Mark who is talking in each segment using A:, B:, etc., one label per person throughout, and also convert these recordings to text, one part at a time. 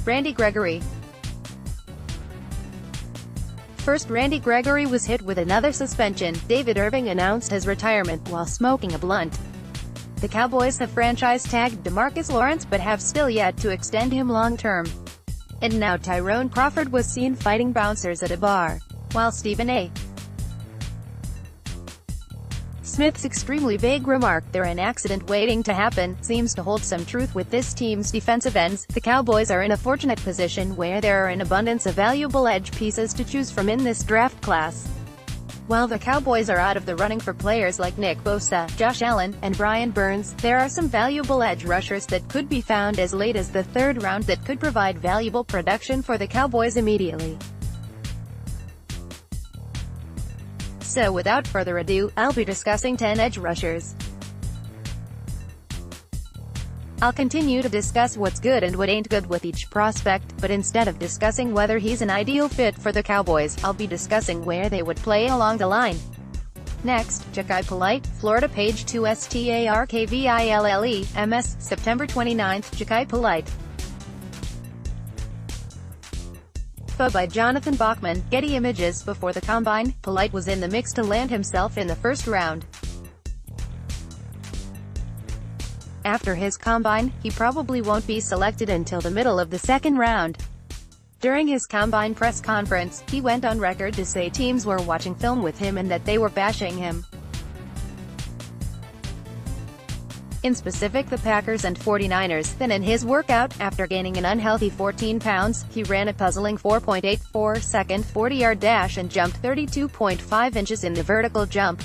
A: Randy Gregory. First, Randy Gregory was hit with another suspension. David Irving announced his retirement while smoking a blunt. The Cowboys have franchise-tagged DeMarcus Lawrence but have still yet to extend him long-term. And now Tyrone Crawford was seen fighting bouncers at a bar, while Stephen A. Smith's extremely vague remark, "They're an accident waiting to happen," seems to hold some truth with this team's defensive ends. The Cowboys are in a fortunate position where there are an abundance of valuable edge pieces to choose from in this draft class. While the Cowboys are out of the running for players like Nick Bosa, Josh Allen, and Brian Burns, there are some valuable edge rushers that could be found as late as the third round that could provide valuable production for the Cowboys immediately. So without further ado, I'll be discussing 10 edge rushers. I'll continue to discuss what's good and what ain't good with each prospect, but instead of discussing whether he's an ideal fit for the Cowboys, I'll be discussing where they would play along the line. Next, Jachai Polite, Florida, page 2 STARKVILLE, MS, September 29. Jachai Polite. Photo by Jonathan Bachman, Getty Images. Before the Combine, Polite was in the mix to land himself in the first round. After his Combine, he probably won't be selected until the middle of the second round. During his Combine press conference, he went on record to say teams were watching film with him and that they were bashing him. In specific, the Packers and 49ers. Then in his workout, after gaining an unhealthy 14 pounds, he ran a puzzling 4.84-second 40-yard dash and jumped 32.5 inches in the vertical jump.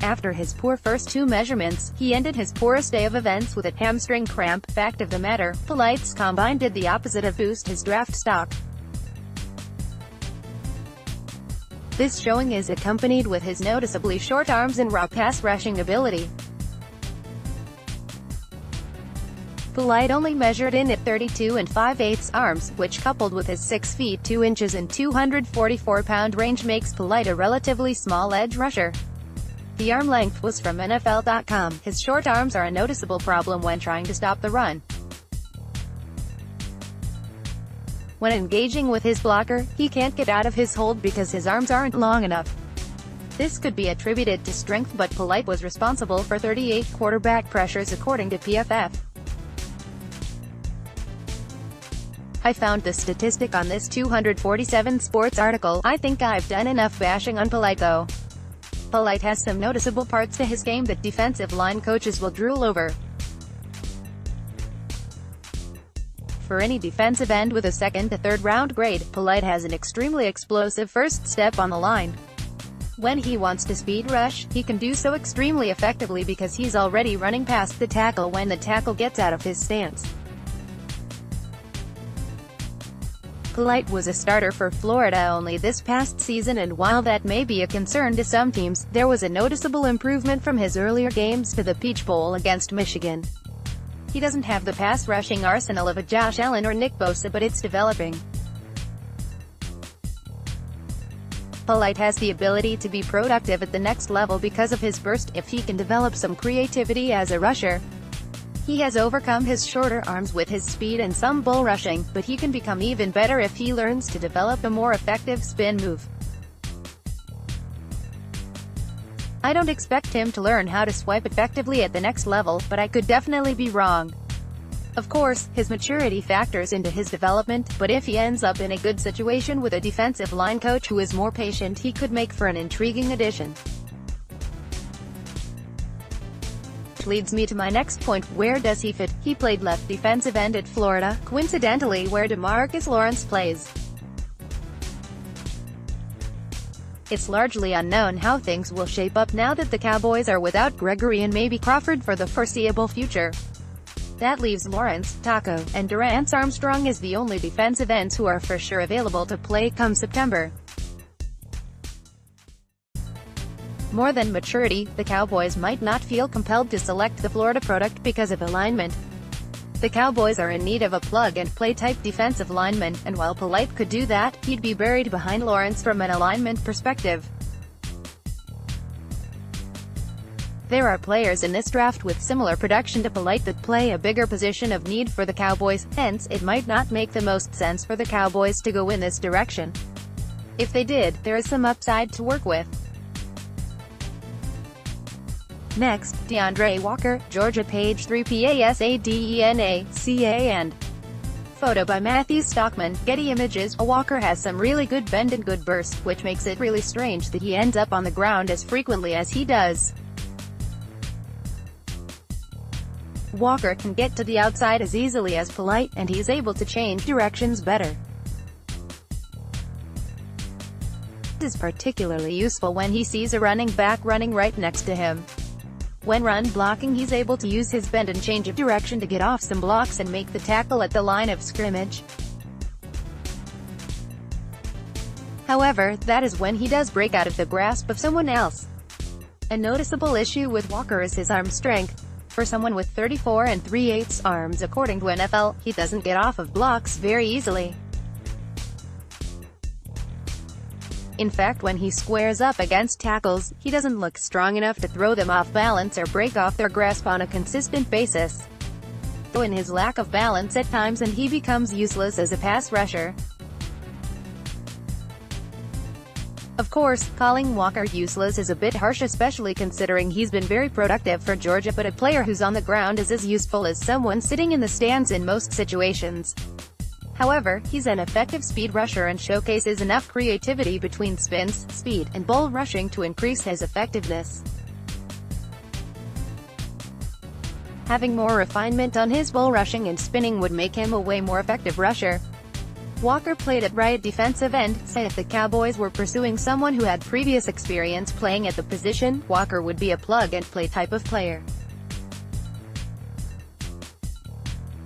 A: After his poor first two measurements, he ended his poorest day of events with a hamstring cramp. Fact of the matter, Polite's Combine did the opposite of boost his draft stock. This showing is accompanied with his noticeably short arms and raw pass-rushing ability. Polite only measured in at 32 5/8 arms, which coupled with his 6 feet 2 inches and 244-pound range makes Polite a relatively small edge rusher. The arm length was from NFL.com. His short arms are a noticeable problem when trying to stop the run. When engaging with his blocker, he can't get out of his hold because his arms aren't long enough. This could be attributed to strength, but Polite was responsible for 38 quarterback pressures according to PFF. I found the statistic on this 247 Sports article. I think I've done enough bashing on Polite though. Polite has some noticeable parts to his game that defensive line coaches will drool over. For any defensive end with a second to third round grade, Polite has an extremely explosive first step on the line. When he wants to speed rush, he can do so extremely effectively because he's already running past the tackle when the tackle gets out of his stance. Polite was a starter for Florida only this past season, and while that may be a concern to some teams, there was a noticeable improvement from his earlier games to the Peach Bowl against Michigan. He doesn't have the pass-rushing arsenal of a Josh Allen or Nick Bosa, but it's developing. Polite has the ability to be productive at the next level because of his burst, if he can develop some creativity as a rusher. He has overcome his shorter arms with his speed and some bull rushing, but he can become even better if he learns to develop a more effective spin move. I don't expect him to learn how to swipe effectively at the next level, but I could definitely be wrong. Of course, his maturity factors into his development, but if he ends up in a good situation with a defensive line coach who is more patient, he could make for an intriguing addition. Leads me to my next point. Where does he fit? He played left defensive end at Florida, coincidentally where DeMarcus Lawrence plays. It's largely unknown how things will shape up now that the Cowboys are without Gregory and maybe Crawford for the foreseeable future. That leaves Lawrence, Taco, and Durance Armstrong as the only defensive ends who are for sure available to play come September. More than maturity, the Cowboys might not feel compelled to select the Florida product because of alignment. The Cowboys are in need of a plug-and-play type defensive lineman, and while Polite could do that, he'd be buried behind Lawrence from an alignment perspective. There are players in this draft with similar production to Polite that play a bigger position of need for the Cowboys, hence, it might not make the most sense for the Cowboys to go in this direction. If they did, there is some upside to work with. Next, DeAndre Walker, Georgia, page 3 PASADENACA. Photo by Matthew Stockman, Getty Images. Walker has some really good bend and good burst, which makes it really strange that he ends up on the ground as frequently as he does. Walker can get to the outside as easily as Polite, and he's able to change directions better. This is particularly useful when he sees a running back running right next to him. When run blocking, he's able to use his bend and change of direction to get off some blocks and make the tackle at the line of scrimmage. However, that is when he does break out of the grasp of someone else. A noticeable issue with Walker is his arm strength. For someone with 34 3/8 arms, according to NFL, he doesn't get off of blocks very easily. In fact, when he squares up against tackles, he doesn't look strong enough to throw them off balance or break off their grasp on a consistent basis. Though in his lack of balance at times, and he becomes useless as a pass rusher. Of course, calling Walker useless is a bit harsh, especially considering he's been very productive for Georgia, but a player who's on the ground is as useful as someone sitting in the stands in most situations. However, he's an effective speed rusher and showcases enough creativity between spins, speed, and bull rushing to increase his effectiveness. Having more refinement on his bull rushing and spinning would make him a way more effective rusher. Walker played at right defensive end, so if the Cowboys were pursuing someone who had previous experience playing at the position, Walker would be a plug-and-play type of player.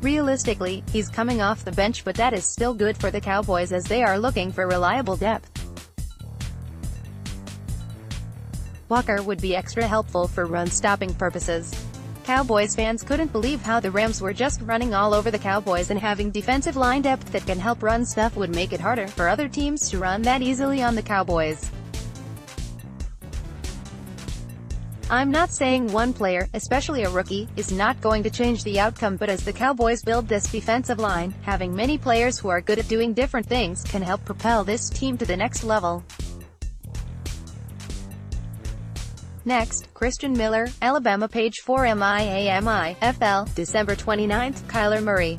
A: Realistically, he's coming off the bench, but that is still good for the Cowboys as they are looking for reliable depth. Walker would be extra helpful for run-stopping purposes. Cowboys fans couldn't believe how the Rams were just running all over the Cowboys, and having defensive line depth that can help run stuff would make it harder for other teams to run that easily on the Cowboys. I'm not saying one player, especially a rookie, is not going to change the outcome, but as the Cowboys build this defensive line, having many players who are good at doing different things can help propel this team to the next level. Next, Christian Miller, Alabama, page 4 MIAMI, FL, December 29, Kyler Murray.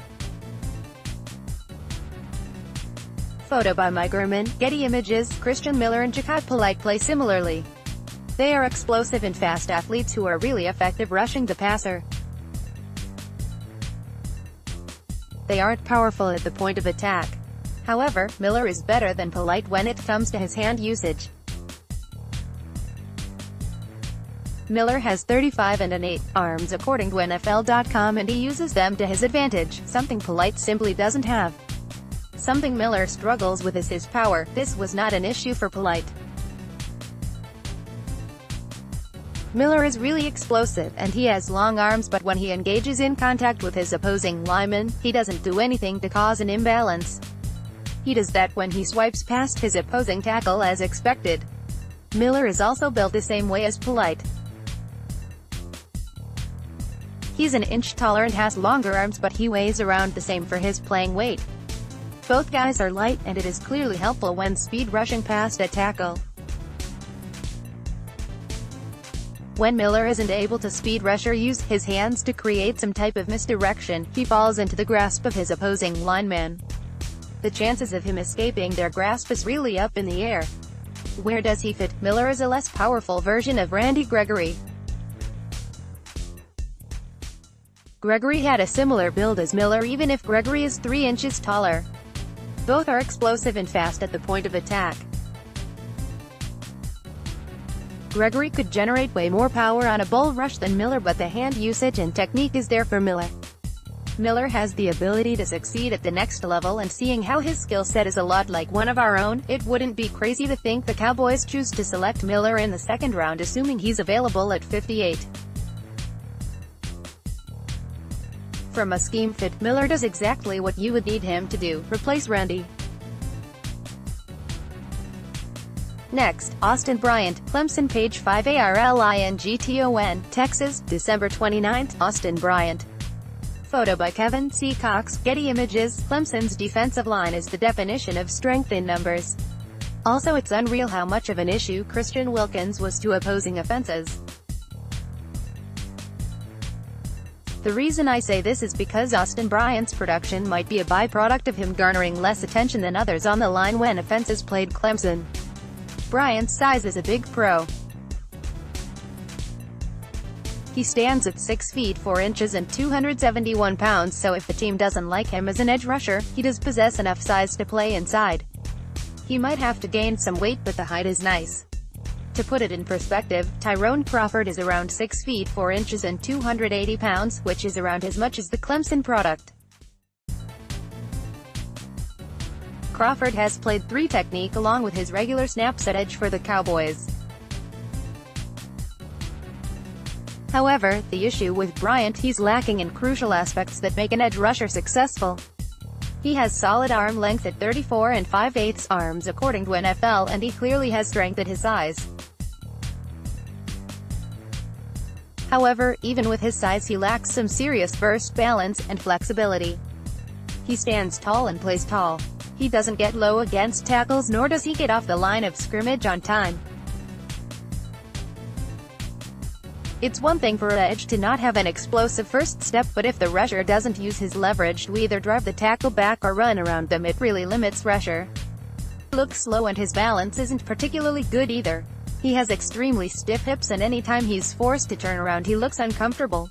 A: Photo by Mike Gurman, Getty Images. Christian Miller and Ja'Kai Polite play similarly. They are explosive and fast athletes who are really effective rushing the passer. They aren't powerful at the point of attack. However, Miller is better than Polite when it comes to his hand usage. Miller has 35 1/8 arms according to NFL.com, and he uses them to his advantage, something Polite simply doesn't have. Something Miller struggles with is his power. This was not an issue for Polite. Miller is really explosive, and he has long arms, but when he engages in contact with his opposing lineman, he doesn't do anything to cause an imbalance. He does that when he swipes past his opposing tackle as expected. Miller is also built the same way as Polite. He's an inch taller and has longer arms, but he weighs around the same for his playing weight. Both guys are light, and it is clearly helpful when speed rushing past a tackle. When Miller isn't able to speed rush or use his hands to create some type of misdirection, he falls into the grasp of his opposing lineman. The chances of him escaping their grasp is really up in the air. Where does he fit? Miller is a less powerful version of Randy Gregory. Gregory had a similar build as Miller, even if Gregory is 3 inches taller. Both are explosive and fast at the point of attack. Gregory could generate way more power on a bull rush than Miller, but the hand usage and technique is there for Miller. Miller has the ability to succeed at the next level, and seeing how his skill set is a lot like one of our own, it wouldn't be crazy to think the Cowboys choose to select Miller in the second round, assuming he's available at 58. From a scheme fit, Miller does exactly what you would need him to do: replace Randy. Next, Austin Bryant, Clemson page 5 ARLINGTON, Texas, December 29. Austin Bryant. Photo by Kevin C. Cox, Getty Images. Clemson's defensive line is the definition of strength in numbers. Also, it's unreal how much of an issue Christian Wilkins was to opposing offenses. The reason I say this is because Austin Bryant's production might be a byproduct of him garnering less attention than others on the line when offenses played Clemson. Bryant's size is a big pro. He stands at 6 feet 4 inches and 271 pounds, so if the team doesn't like him as an edge rusher, he does possess enough size to play inside. He might have to gain some weight, but the height is nice. To put it in perspective, Tyrone Crawford is around 6 feet 4 inches and 280 pounds, which is around as much as the Clemson product. Crawford has played 3 technique along with his regular snaps at edge for the Cowboys. However, the issue with Bryant, he's lacking in crucial aspects that make an edge rusher successful. He has solid arm length at 34 5/8 arms according to NFL, and he clearly has strength at his size. However, even with his size, he lacks some serious burst balance and flexibility. He stands tall and plays tall. He doesn't get low against tackles, nor does he get off the line of scrimmage on time. It's one thing for an edge to not have an explosive first step, but if the rusher doesn't use his leverage to either drive the tackle back or run around them, it really limits rusher. He looks slow and his balance isn't particularly good either. He has extremely stiff hips, and anytime he's forced to turn around he looks uncomfortable.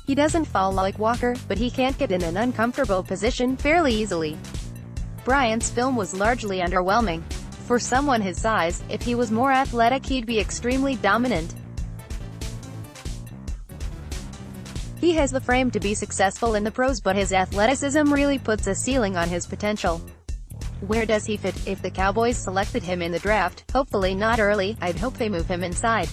A: He doesn't fall like Walker, but he can't get in an uncomfortable position fairly easily. Bryant's film was largely underwhelming. For someone his size, if he was more athletic he'd be extremely dominant. He has the frame to be successful in the pros, but his athleticism really puts a ceiling on his potential. Where does he fit? If the Cowboys selected him in the draft, hopefully not early, I'd hope they move him inside.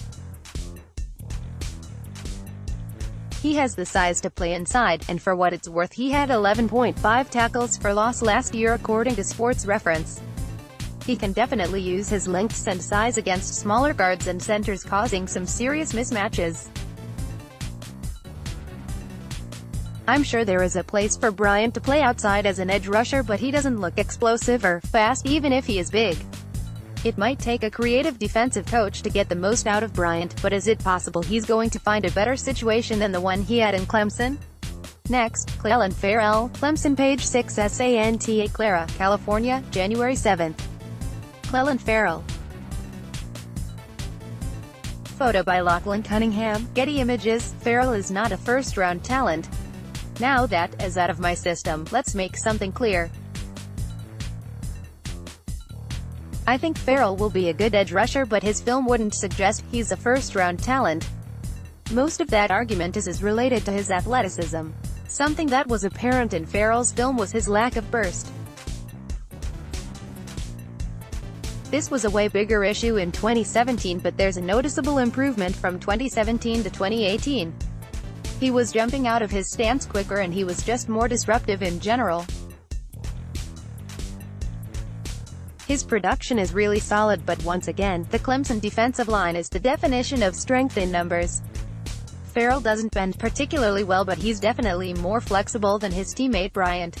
A: He has the size to play inside, and for what it's worth, he had 11.5 tackles for loss last year according to Sports Reference. He can definitely use his lengths and size against smaller guards and centers, causing some serious mismatches. I'm sure there is a place for Bryant to play outside as an edge rusher, but he doesn't look explosive or fast even if he is big. It might take a creative defensive coach to get the most out of Bryant, but is it possible he's going to find a better situation than the one he had in Clemson? Next, Clelin Ferrell, Clemson page 6 Santa Clara, California, January 7. Clelin Ferrell. Photo by Lachlan Cunningham, Getty Images. Ferrell is not a first-round talent. Now that is out of my system, let's make something clear. I think Ferrell will be a good edge rusher, but his film wouldn't suggest he's a first-round talent. Most of that argument is related to his athleticism. Something that was apparent in Ferrell's film was his lack of burst. This was a way bigger issue in 2017, but there's a noticeable improvement from 2017 to 2018. He was jumping out of his stance quicker and he was just more disruptive in general. His production is really solid, but once again, the Clemson defensive line is the definition of strength in numbers. Ferrell doesn't bend particularly well, but he's definitely more flexible than his teammate Bryant.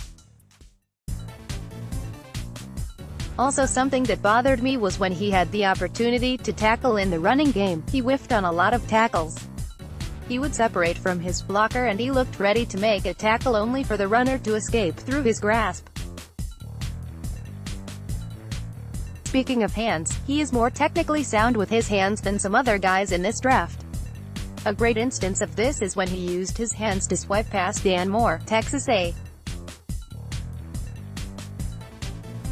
A: Also, something that bothered me was when he had the opportunity to tackle in the running game, he whiffed on a lot of tackles. He would separate from his blocker and he looked ready to make a tackle only for the runner to escape through his grasp. Speaking of hands, he is more technically sound with his hands than some other guys in this draft. A great instance of this is when he used his hands to swipe past Dan Moore, Texas A.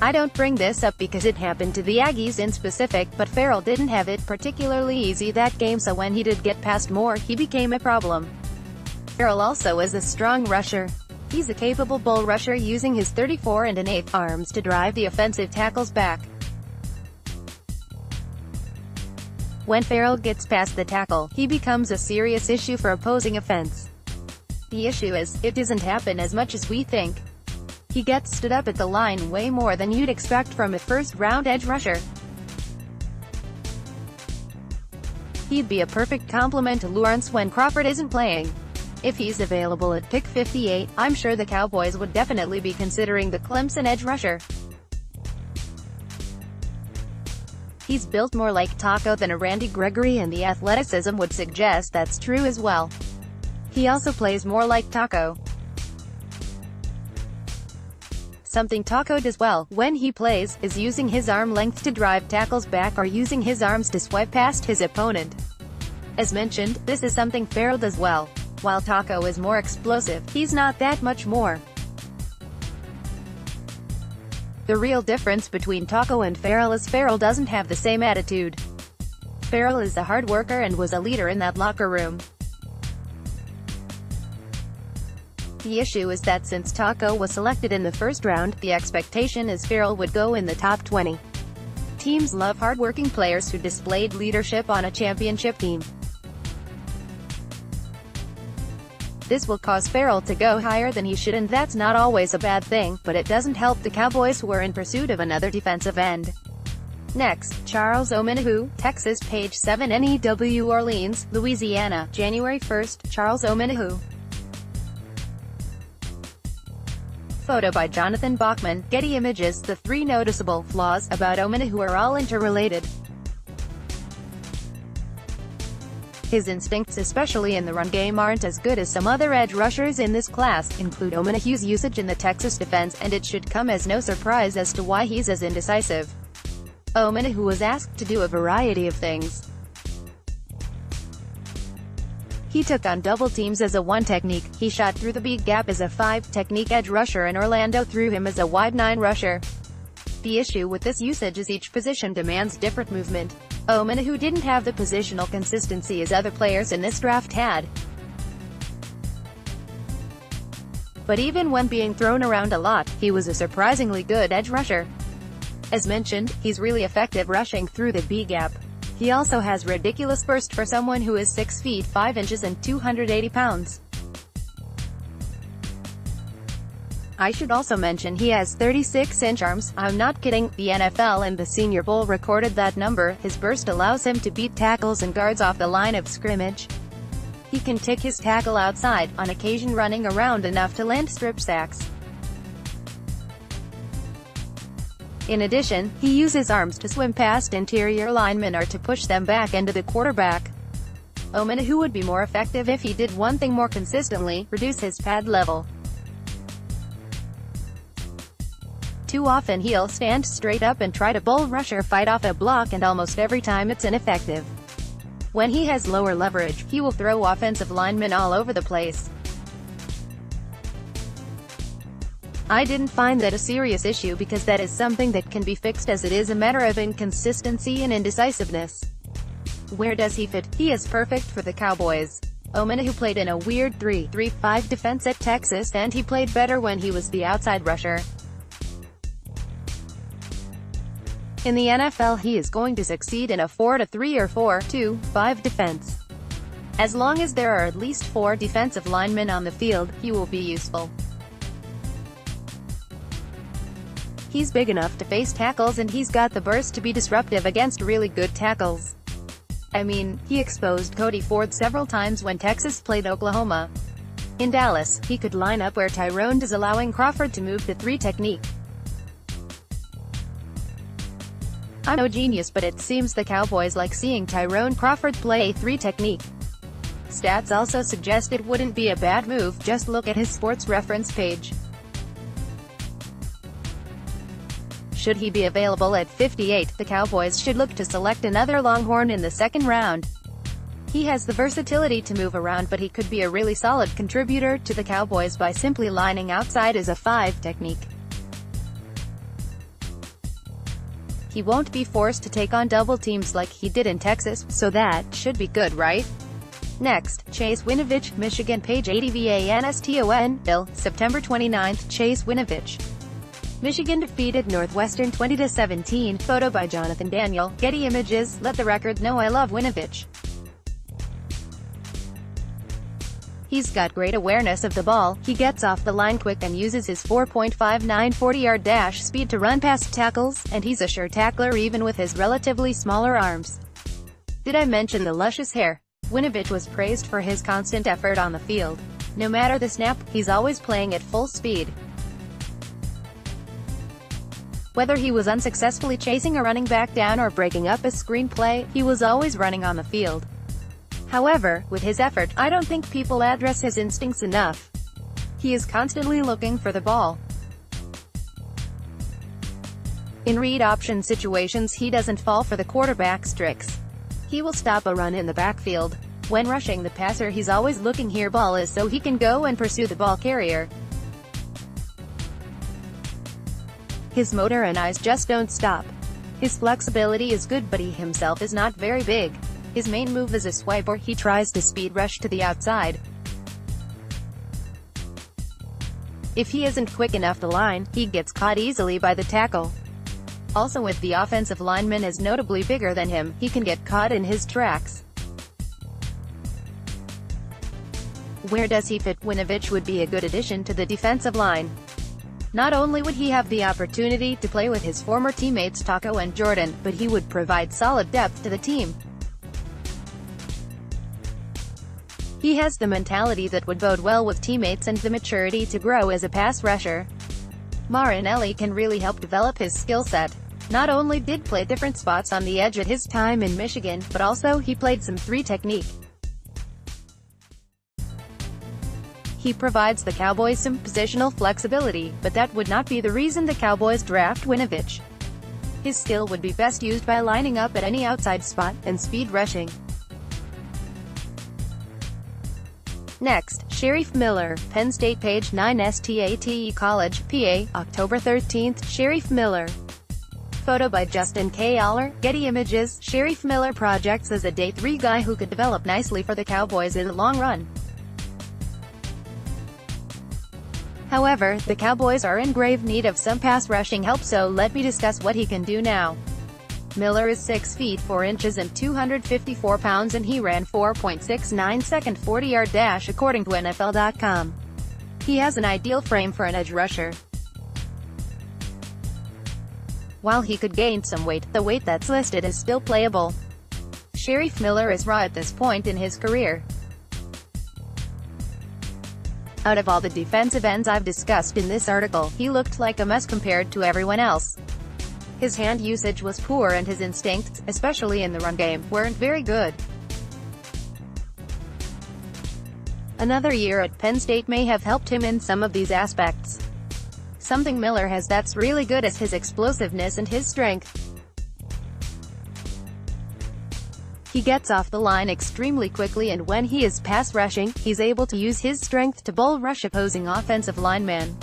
A: I don't bring this up because it happened to the Aggies in specific, but Ferrell didn't have it particularly easy that game, so when he did get past Moore, he became a problem. Ferrell also is a strong rusher. He's a capable bull rusher using his 34 1/8 arms to drive the offensive tackles back. When Ferrell gets past the tackle, he becomes a serious issue for opposing offense. The issue is, it doesn't happen as much as we think. He gets stood up at the line way more than you'd expect from a first-round edge rusher. He'd be a perfect complement to Lawrence when Crawford isn't playing. If he's available at pick 58, I'm sure the Cowboys would definitely be considering the Clemson edge rusher. He's built more like Taco than a Randy Gregory, and the athleticism would suggest that's true as well. He also plays more like Taco. Something Taco does well, when he plays, is using his arm length to drive tackles back or using his arms to swipe past his opponent. As mentioned, this is something Farrell does well. While Taco is more explosive, he's not that much more. The real difference between Taco and Farrell is Farrell doesn't have the same attitude. Farrell is a hard worker and was a leader in that locker room. The issue is that since Taco was selected in the first round, the expectation is Farrell would go in the top 20. Teams love hard-working players who displayed leadership on a championship team. This will cause Farrell to go higher than he should, and that's not always a bad thing, but it doesn't help the Cowboys, who are in pursuit of another defensive end. Next, Charles Omenihu, Texas, page 7 NEW Orleans, Louisiana, January 1st, Charles Omenihu. Photo by Jonathan Bachman, Getty Images. The three noticeable flaws about Omenihu are all interrelated. His instincts, especially in the run game, aren't as good as some other edge rushers in this class, include Omenihu's usage in the Texas defense, and it should come as no surprise as to why he's as indecisive. Omenihu was asked to do a variety of things. He took on double teams as a 1 technique, he shot through the B gap as a 5 technique edge rusher, and Orlando threw him as a wide 9 rusher. The issue with this usage is each position demands different movement. Omenihu didn't have the positional consistency as other players in this draft had. But even when being thrown around a lot, he was a surprisingly good edge rusher. As mentioned, he's really effective rushing through the B gap. He also has ridiculous burst for someone who is 6 feet 5 inches and 280 pounds. I should also mention he has 36-inch arms. I'm not kidding, the NFL and the Senior Bowl recorded that number. His burst allows him to beat tackles and guards off the line of scrimmage. He can tick his tackle outside, on occasion running around enough to land strip sacks. In addition, he uses arms to swim past interior linemen or to push them back into the quarterback. Omenihu would be more effective if he did one thing more consistently: reduce his pad level. Too often he'll stand straight up and try to bull rush or fight off a block, and almost every time it's ineffective. When he has lower leverage, he will throw offensive linemen all over the place. I didn't find that a serious issue because that is something that can be fixed, as it is a matter of inconsistency and indecisiveness. Where does he fit? He is perfect for the Cowboys. Omenihu played in a weird 3-3-5 defense at Texas, and he played better when he was the outside rusher. In the NFL, he is going to succeed in a 4-3 or 4-2-5 defense. As long as there are at least 4 defensive linemen on the field, he will be useful. He's big enough to face tackles, and he's got the burst to be disruptive against really good tackles. I mean, he exposed Cody Ford several times when Texas played Oklahoma. In Dallas, he could line up where Tyrone does, allowing Crawford to move to 3 technique. I'm no genius, but it seems the Cowboys like seeing Tyrone Crawford play 3 technique. Stats also suggest it wouldn't be a bad move, just look at his sports reference page. Should he be available at 58, the Cowboys should look to select another Longhorn in the second round. He has the versatility to move around, but he could be a really solid contributor to the Cowboys by simply lining outside as a 5 technique. He won't be forced to take on double teams like he did in Texas, so that should be good, right? Next, Chase Winovich, Michigan, page 80 VANSTON, Bill, September 29, Chase Winovich. Michigan defeated Northwestern 20-17. Photo by Jonathan Daniel, Getty Images. Let the record know I love Winovich. He's got great awareness of the ball, he gets off the line quick and uses his 4.59 40-yard dash speed to run past tackles, and he's a sure tackler even with his relatively smaller arms. Did I mention the luscious hair? Winovich was praised for his constant effort on the field. No matter the snap, he's always playing at full speed. Whether he was unsuccessfully chasing a running back down or breaking up a screenplay, he was always running on the field. However, with his effort, I don't think people address his instincts enough. He is constantly looking for the ball. In read option situations, he doesn't fall for the quarterback's tricks. He will stop a run in the backfield. When rushing the passer, he's always looking here ball is so he can go and pursue the ball carrier. His motor and eyes just don't stop. His flexibility is good, but he himself is not very big. His main move is a swipe or he tries to speed rush to the outside. If he isn't quick enough to line, he gets caught easily by the tackle. Also, if the offensive lineman is notably bigger than him, he can get caught in his tracks. Where does he fit? Winovich would be a good addition to the defensive line. Not only would he have the opportunity to play with his former teammates Taco and Jordan, but he would provide solid depth to the team. He has the mentality that would bode well with teammates and the maturity to grow as a pass rusher. Marinelli can really help develop his skill set. Not only did play different spots on the edge at his time in Michigan, but also he played some 3 technique. He provides the Cowboys some positional flexibility, but that would not be the reason the Cowboys draft Winovich. His skill would be best used by lining up at any outside spot, and speed rushing. Next, Sheriff Miller, Penn State page 9 STATE College, PA, October 13. Sheriff Miller. Photo by Justin K. Aller, Getty Images. Sheriff Miller projects as a day 3 guy who could develop nicely for the Cowboys in the long run. However, the Cowboys are in grave need of some pass rushing help, so let me discuss what he can do now. Miller is 6 feet 4 inches and 254 pounds, and he ran 4.69 second 40-yard dash according to NFL.com. He has an ideal frame for an edge rusher. While he could gain some weight, the weight that's listed is still playable. Sheriff Miller is raw at this point in his career. Out of all the defensive ends I've discussed in this article, he looked like a mess compared to everyone else. His hand usage was poor and his instincts, especially in the run game, weren't very good. Another year at Penn State may have helped him in some of these aspects. Something Miller has that's really good is his explosiveness and his strength. He gets off the line extremely quickly, and when he is pass rushing, he's able to use his strength to bull rush opposing offensive linemen.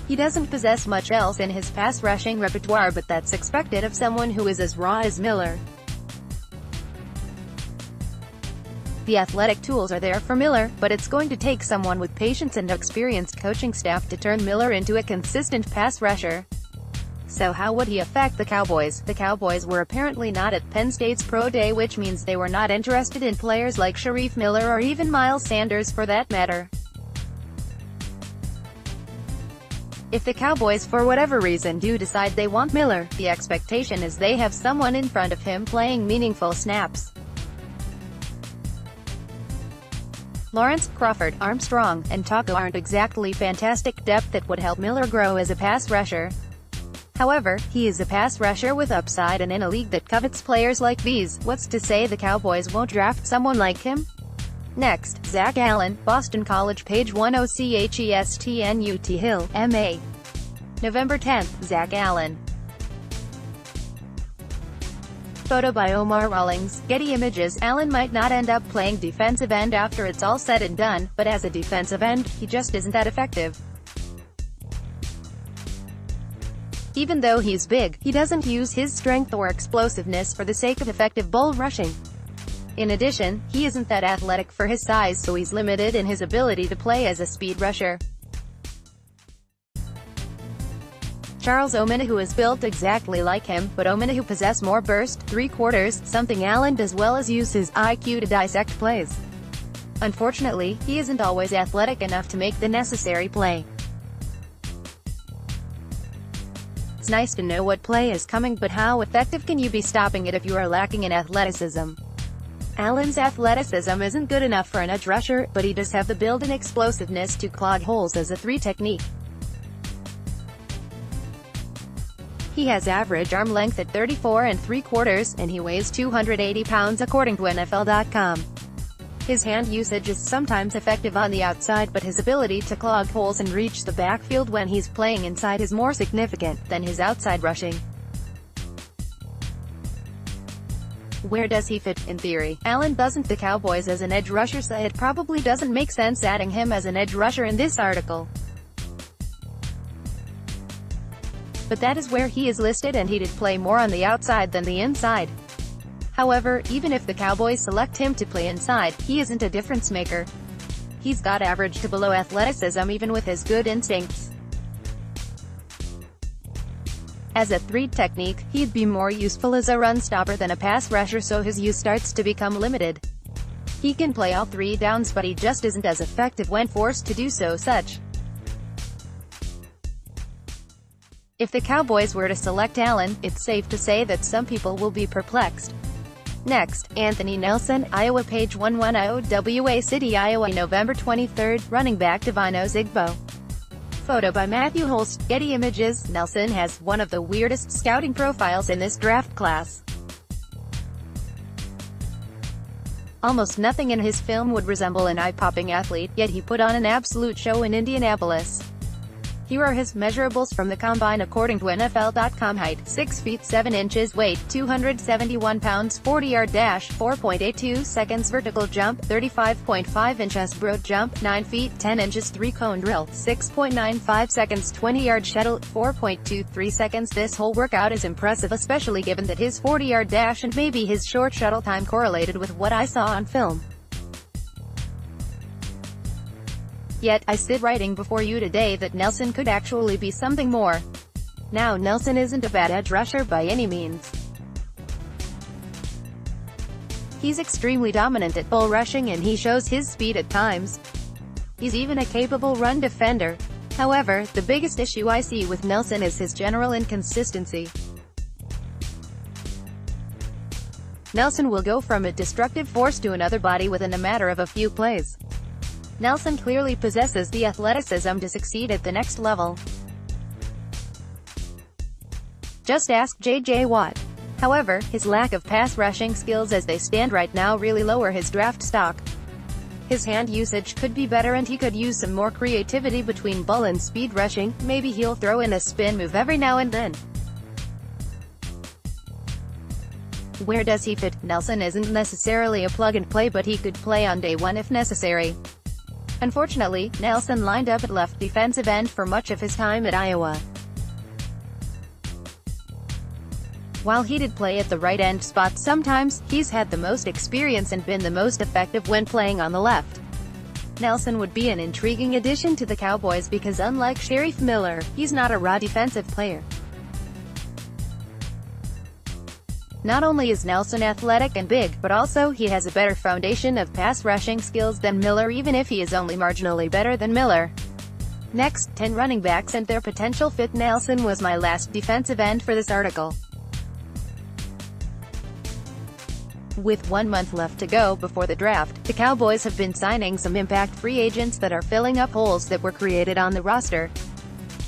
A: He doesn't possess much else in his pass rushing repertoire, but that's expected of someone who is as raw as Miller. The athletic tools are there for Miller, but it's going to take someone with patience and experienced coaching staff to turn Miller into a consistent pass rusher. So how would he affect the Cowboys? The Cowboys were apparently not at Penn State's Pro Day, which means they were not interested in players like Sheriff Miller or even Miles Sanders for that matter. If the Cowboys for whatever reason do decide they want Miller, the expectation is they have someone in front of him playing meaningful snaps. Lawrence, Crawford, Armstrong, and Taco aren't exactly fantastic depth that would help Miller grow as a pass rusher. However, he is a pass rusher with upside, and in a league that covets players like these, what's to say the Cowboys won't draft someone like him? Next, Zach Allen, Boston College page 10 CHESTNUT Hill, M.A. November 10, Zach Allen. Photo by Omar Rawlings, Getty Images. Allen might not end up playing defensive end after it's all said and done, but as a defensive end, he just isn't that effective. Even though he's big, he doesn't use his strength or explosiveness for the sake of effective bull rushing. In addition, he isn't that athletic for his size, so he's limited in his ability to play as a speed rusher. Charles Omenihu is built exactly like him, but Omenihu possesses more burst, 3/4, something Allen does well as use his IQ to dissect plays. Unfortunately, he isn't always athletic enough to make the necessary play. It's nice to know what play is coming, but how effective can you be stopping it if you are lacking in athleticism? Allen's athleticism isn't good enough for an edge rusher, but he does have the build and explosiveness to clog holes as a 3 technique. He has average arm length at 34 3/4, and he weighs 280 pounds according to NFL.com. His hand usage is sometimes effective on the outside, but his ability to clog holes and reach the backfield when he's playing inside is more significant than his outside rushing. Where does he fit, in theory? Allen doesn't the Cowboys as an edge rusher, so it probably doesn't make sense adding him as an edge rusher in this article. But that is where he is listed, and he did play more on the outside than the inside. However, even if the Cowboys select him to play inside, he isn't a difference maker. He's got average to below athleticism even with his good instincts. As a 3 technique, he'd be more useful as a run stopper than a pass rusher, so his use starts to become limited. He can play all 3 downs, but he just isn't as effective when forced to do so. If the Cowboys were to select Allen, it's safe to say that some people will be perplexed. Next, Anthony Nelson, Iowa, page 110, WA City, Iowa, November 23, running back Divino Zigbo. Photo by Matthew Holst, Getty Images. Nelson has one of the weirdest scouting profiles in this draft class. Almost nothing in his film would resemble an eye-popping athlete, yet he put on an absolute show in Indianapolis. Here are his measurables from the combine according to NFL.com. Height, 6 feet 7 inches, weight, 271 pounds, 40-yard dash, 4.82 seconds, vertical jump, 35.5 inches, broad jump, 9 feet 10 inches, 3-cone drill, 6.95 seconds, 20-yard shuttle, 4.23 seconds. This whole workout is impressive, especially given that his 40-yard dash and maybe his short shuttle time correlated with what I saw on film. Yet, I sit writing before you today that Nelson could actually be something more. Now, Nelson isn't a bad edge rusher by any means. He's extremely dominant at bull rushing, and he shows his speed at times. He's even a capable run defender. However, the biggest issue I see with Nelson is his general inconsistency. Nelson will go from a destructive force to another body within a matter of a few plays. Nelson clearly possesses the athleticism to succeed at the next level. Just ask J.J. Watt. However, his lack of pass rushing skills as they stand right now really lower his draft stock. His hand usage could be better, and he could use some more creativity between bull and speed rushing. Maybe he'll throw in a spin move every now and then. Where does he fit? Nelson isn't necessarily a plug-and-play, but he could play on day one if necessary. Unfortunately, Nelson lined up at left defensive end for much of his time at Iowa. While he did play at the right end spot sometimes, he's had the most experience and been the most effective when playing on the left. Nelson would be an intriguing addition to the Cowboys because, unlike Sheriff Miller, he's not a raw defensive player. Not only is Nelson athletic and big, but also he has a better foundation of pass rushing skills than Miller, even if he is only marginally better than Miller. Next, 10 running backs and their potential fit. Nelson was my last defensive end for this article. With 1 month left to go before the draft, the Cowboys have been signing some impact free agents that are filling up holes that were created on the roster.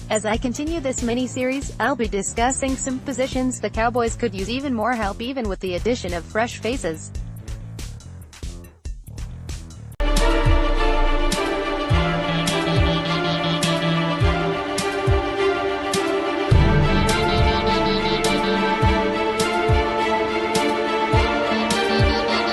A: As I continue this mini-series, I'll be discussing some positions the Cowboys could use even more help even with the addition of fresh faces.